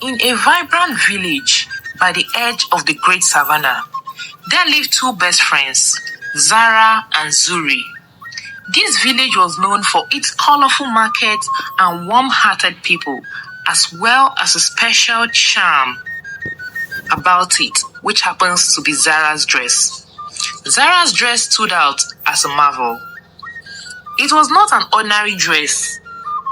In a vibrant village by the edge of the great savannah, there lived two best friends, Zara and Zuri. This village was known for its colorful markets and warm-hearted people, as well as a special charm about it, which happens to be Zara's dress. Zara's dress stood out as a marvel. It was not an ordinary dress.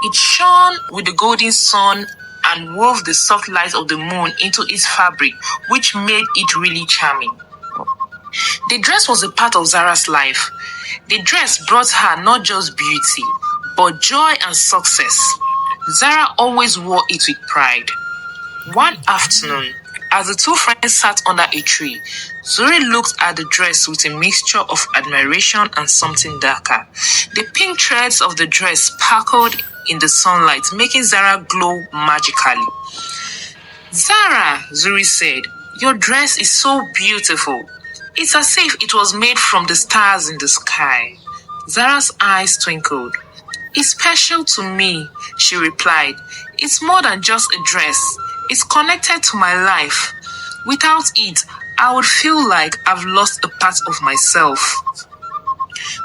It shone with the golden sun and wove the soft light of the moon into its fabric, which made it really charming. The dress was a part of Zara's life. The dress brought her not just beauty, but joy and success. Zara always wore it with pride. One afternoon, as the two friends sat under a tree, Zuri looked at the dress with a mixture of admiration and something darker. The pink threads of the dress sparkled in the sunlight, making Zara glow magically. "Zara," Zuri said, "your dress is so beautiful. It's as if it was made from the stars in the sky." Zara's eyes twinkled. "It's special to me," she replied. "It's more than just a dress. It's connected to my life. Without it, I would feel like I've lost a part of myself."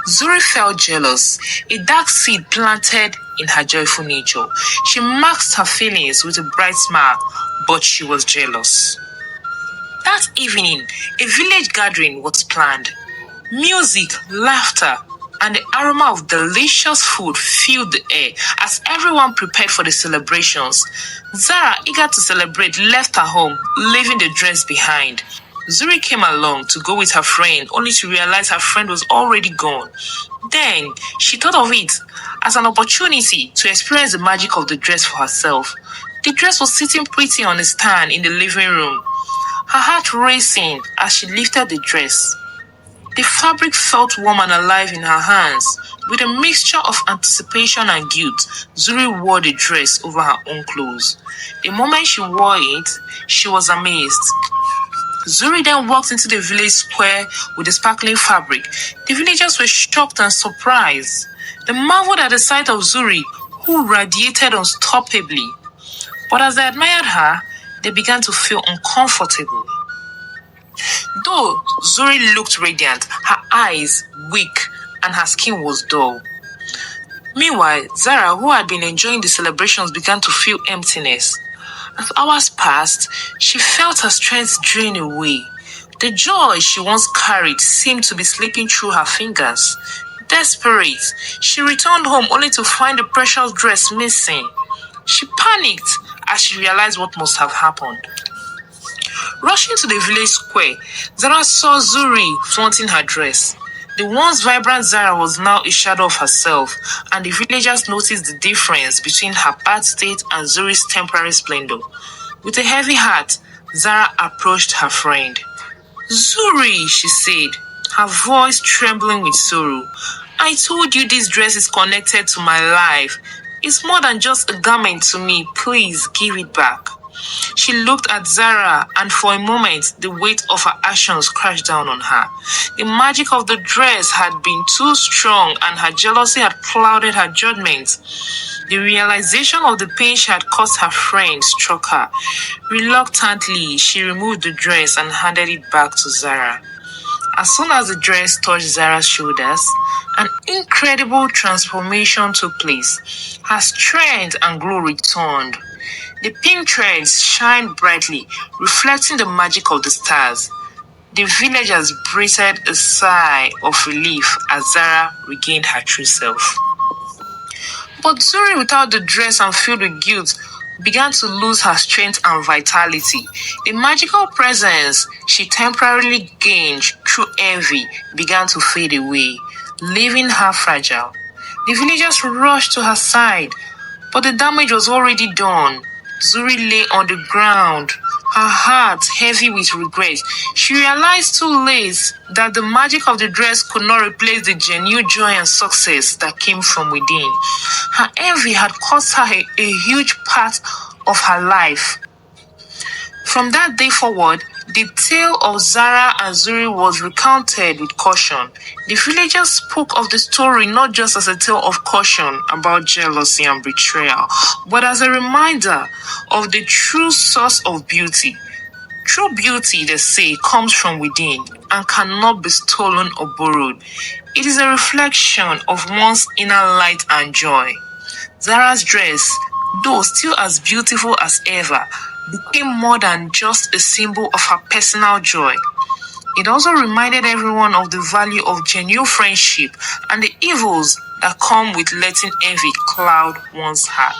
Zuri felt jealous, a dark seed planted in her joyful nature. She masked her feelings with a bright smile, but she was jealous. That evening, a village gathering was planned. Music, laughter, and the aroma of delicious food filled the air as everyone prepared for the celebrations. Zara, eager to celebrate, left her home, leaving the dress behind. Zuri came along to go with her friend, only to realize her friend was already gone. Then, she thought of it as an opportunity to experience the magic of the dress for herself. The dress was sitting pretty on a stand in the living room, her heart racing as she lifted the dress. The fabric felt warm and alive in her hands. With a mixture of anticipation and guilt, Zuri wore the dress over her own clothes. The moment she wore it, she was amazed. Zuri then walked into the village square with the sparkling fabric. The villagers were shocked and surprised. They marveled at the sight of Zuri, who radiated unstoppably. But as they admired her, they began to feel uncomfortable. Though Zuri looked radiant, her eyes weak and her skin was dull. Meanwhile, Zara, who had been enjoying the celebrations, began to feel emptiness. As hours passed, she felt her strength drain away. The joy she once carried seemed to be slipping through her fingers. Desperate, she returned home only to find the precious dress missing. She panicked as she realized what must have happened. Rushing to the village square, Zara saw Zuri flaunting her dress. The once vibrant Zara was now a shadow of herself, and the villagers noticed the difference between her bad state and Zuri's temporary splendor. With a heavy heart, Zara approached her friend. "Zuri," she said, her voice trembling with sorrow, "I told you this dress is connected to my life. It's more than just a garment to me. Please give it back." She looked at Zara, and for a moment, the weight of her actions crashed down on her. The magic of the dress had been too strong, and her jealousy had clouded her judgment. The realization of the pain she had caused her friend struck her. Reluctantly, she removed the dress and handed it back to Zara. As soon as the dress touched Zara's shoulders, an incredible transformation took place. Her strength and glow returned. The pink threads shined brightly, reflecting the magic of the stars. The villagers breathed a sigh of relief as Zara regained her true self. But Zuri, without the dress and filled with guilt, began to lose her strength and vitality. The magical presence she temporarily gained through envy began to fade away, leaving her fragile. The villagers rushed to her side, but the damage was already done. Zuri lay on the ground, her heart heavy with regret. She realized too late that the magic of the dress could not replace the genuine joy and success that came from within. Her envy had cost her a huge part of her life. From that day forward, the tale of Zara and Zuri was recounted with caution. The villagers spoke of the story not just as a tale of caution about jealousy and betrayal, but as a reminder of the true source of beauty. True beauty, they say, comes from within and cannot be stolen or borrowed. It is a reflection of one's inner light and joy. Zara's dress, though still as beautiful as ever, became more than just a symbol of her personal joy. It also reminded everyone of the value of genuine friendship and the evils that come with letting envy cloud one's heart.